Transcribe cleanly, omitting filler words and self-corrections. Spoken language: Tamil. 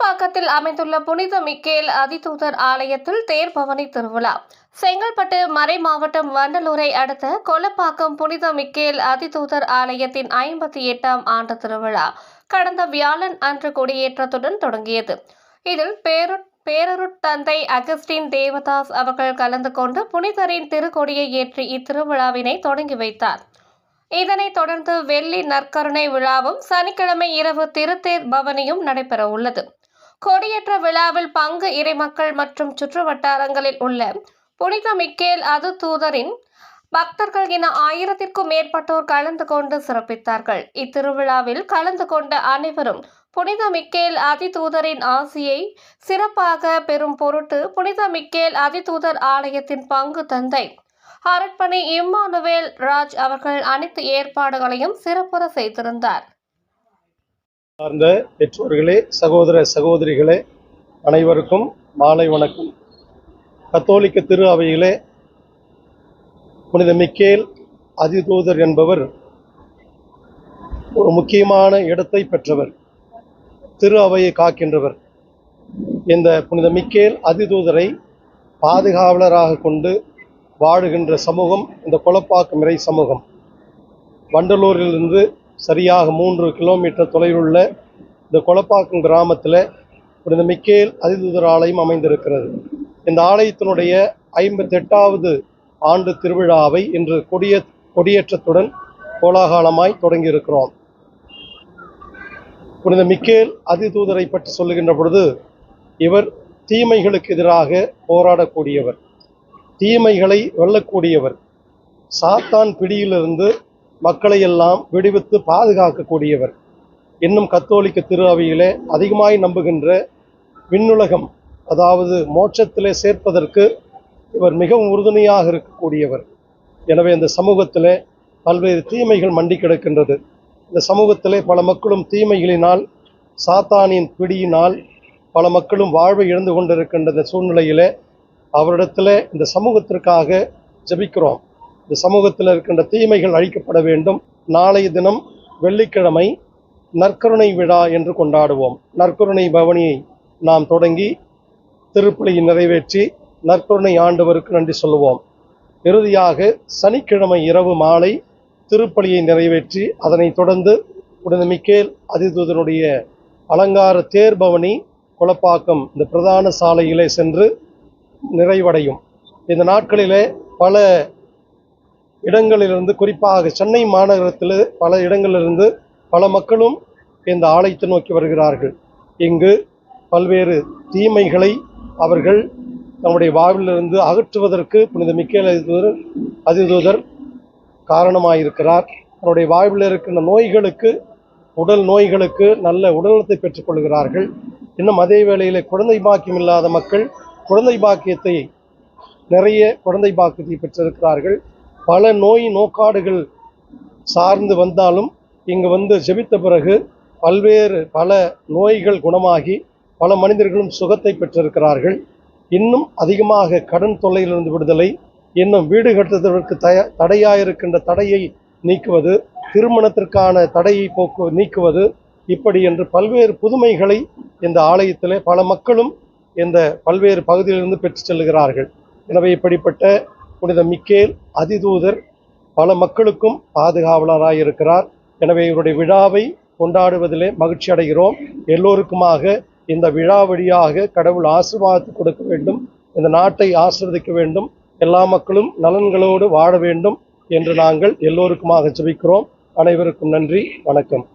கொலப்பாக்கத்தில் அமைந்துள்ள புனித மிக்கேல் அதிதூதர் ஆலயத்தில் தேர்பவனி திருவிழா. செங்கல்பட்டு மறைமாவட்டம் வண்டலூரை அடுத்த கொலப்பாக்கம் புனித மிக்கேல் அதிதூதர் ஆலயத்தின் 58ஆம் ஆண்டு திருவிழா கடந்த வியாழன் அன்று கொடியேற்றத்துடன் தொடங்கியது. இதில் பேரருட்தந்தை அகஸ்டின் தேவதாஸ் அவர்கள் கலந்து கொண்டு புனிதரின் திருக்கொடியை ஏற்றி இத்திருவிழாவினை தொடங்கி வைத்தார். இதனைத் தொடர்ந்து வெள்ளி நற்கருணை விழாவும் சனிக்கிழமை இரவு திருத்தேர் பவனியும் நடைபெற உள்ளது. கொடியேற்ற விழாவில் பங்கு இறைமக்கள் மற்றும் சுற்று வட்டாரங்களில் உள்ள புனித மிக்கேல் அதிதூதரின் பக்தர்கள் என 1000க்கும் மேற்பட்டோர் கலந்து கொண்டு சிறப்பித்தார்கள். இத்திருவிழாவில் கலந்து கொண்ட அனைவரும் புனித மிக்கேல் அதிதூதரின் ஆசியை சிறப்பாக பெறும் பொருட்டு புனித மிக்கேல் அதிதூதர் ஆலயத்தின் பங்கு தந்தை அருட்பணி இம்மானுவேல் ராஜ் அவர்கள் அனைத்து ஏற்பாடுகளையும் சிறப்புற செய்திருந்தார். சார்ந்த பெற்றோர்களே, சகோதர சகோதரிகளே, அனைவருக்கும் மாலை வணக்கம். கத்தோலிக்க திரு அவையிலே புனித மிக்கேல் அதிதூதர் என்பவர் ஒரு முக்கியமான இடத்தை பெற்றவர், திரு அவையை காக்கின்றவர். இந்த புனித மிக்கேல் அதிதூதரை பாதுகாவலராக கொண்டு வாழுகின்ற சமூகம் இந்த கொலப்பாக்கம் இறை சமூகம். வண்டலூரிலிருந்து சரியாக 3 கிலோமீட்டர் தொலைவில் உள்ள இந்த கொலப்பாக்கம் கிராமத்தில் புனித மிக்கேல் அதிதூதர் ஆலயம் அமைந்திருக்கிறது. இந்த ஆலயத்தினுடைய 58வது ஆண்டு திருவிழாவை இன்று கொடியேற்றத்துடன் கோலாகலமாய் தொடங்கியிருக்கிறோம். புனித மிக்கேல் அதிதூதரை பற்றி சொல்லுகின்ற பொழுது, இவர் தீமைகளுக்கு எதிராக போராடக்கூடியவர், தீமைகளை வெல்லக்கூடியவர், சாத்தான் பிடியிலிருந்து மக்களை எல்லாம் விடுவித்து பாதுகாக்கக்கூடியவர். இன்னும் கத்தோலிக்க திரு அவையிலே அதிகமாய் நம்புகின்ற விண்ணுலகம், அதாவது மோட்சத்திலே சேர்ப்பதற்கு இவர் மிகவும் உறுதுணையாக இருக்கக்கூடியவர். எனவே இந்த சமூகத்திலே பல்வேறு தீமைகள் மண்டி கிடக்கின்றது. இந்த சமூகத்திலே பல மக்களும் தீமைகளினால், சாத்தானின் பிடியினால் பல மக்களும் வாழ்வை இழந்து கொண்டிருக்கின்ற சூழ்நிலையிலே அவரிடத்தில் இந்த சமூகத்திற்காக ஜெபிக்கிறோம். இந்த சமூகத்தில் இருக்கின்ற தீமைகள் அழிக்கப்பட வேண்டும். நாளைய தினம் வெள்ளிக்கிழமை நற்கருணை விழா என்று கொண்டாடுவோம். நற்கருணை பவனியை நாம் தொடங்கி திருப்பலியை நிறைவேற்றி நற்கருணை ஆண்டவருக்கு நன்றி சொல்லுவோம். இறுதியாக சனிக்கிழமை இரவு மாலை திருப்பலியை நிறைவேற்றி அதனைத் தொடர்ந்து புனித மிக்கேல் அதிதூதனுடைய அலங்கார தேர்பவனி கொலப்பாக்கம் இந்த பிரதான சாலையிலே சென்று நிறைவடையும். இந்த நாட்களிலே பல இடங்களிலிருந்து, குறிப்பாக சென்னை மாநகரத்தில் பல இடங்களிலிருந்து பல மக்களும் இந்த ஆலயத்தை நோக்கி வருகிறார்கள். இங்கு பல்வேறு தீமைகளை அவர்கள் நம்முடைய வாழ்விலிருந்து அகற்றுவதற்கு புனித மிக்கேல் அதிதூதர் காரணமாயிருக்கிறார். அவருடைய வாழ்வில் இருக்கின்ற நோய்களுக்கு, உடல் நோய்களுக்கு நல்ல உடல்நலத்தை பெற்றுக்கொள்கிறார்கள். இன்னும் அதே வேளையிலே குழந்தை பாக்கியம் இல்லாத மக்கள் நிறைய குழந்தை பாக்கியத்தை பெற்றிருக்கிறார்கள். பல நோக்காடுகள் சார்ந்து வந்தாலும் இங்கு வந்து ஜெபித்த பிறகு பல நோய்கள் குணமாகி பல மனிதர்களும் சுகத்தை பெற்றிருக்கிறார்கள். இன்னும் அதிகமாக கடன் தொல்லையிலிருந்து விடுதலை, இன்னும் வீடு கட்டுவதற்கு தடையாயிருக்கின்ற தடையை நீக்குவது, திருமணத்திற்கான தடையை நீக்குவது, இப்படி என்று பல்வேறு புதுமைகளை இந்த ஆலயத்தில் பல மக்களும் இந்த பல்வேறு பகுதியிலிருந்து பெற்று செல்கிறார்கள். எனவே இப்படிப்பட்ட புனித மிக்கேல் அதிதூதர் பல மக்களுக்கும் பாதுகாவலராக இருக்கிறார். எனவே இவருடைய விழாவை கொண்டாடுவதிலே மகிழ்ச்சி அடைகிறோம். எல்லோருக்குமாக இந்த விழா வழியாக கடவுள் ஆசீர்வாதத்தை கொடுக்க வேண்டும், இந்த நாட்டை ஆசீர்வதிக்க வேண்டும், எல்லா மக்களும் நலன்களோடு வாழ வேண்டும் என்று நாங்கள் எல்லோருக்குமாக ஜெபிக்கிறோம். அனைவருக்கும் நன்றி, வணக்கம்.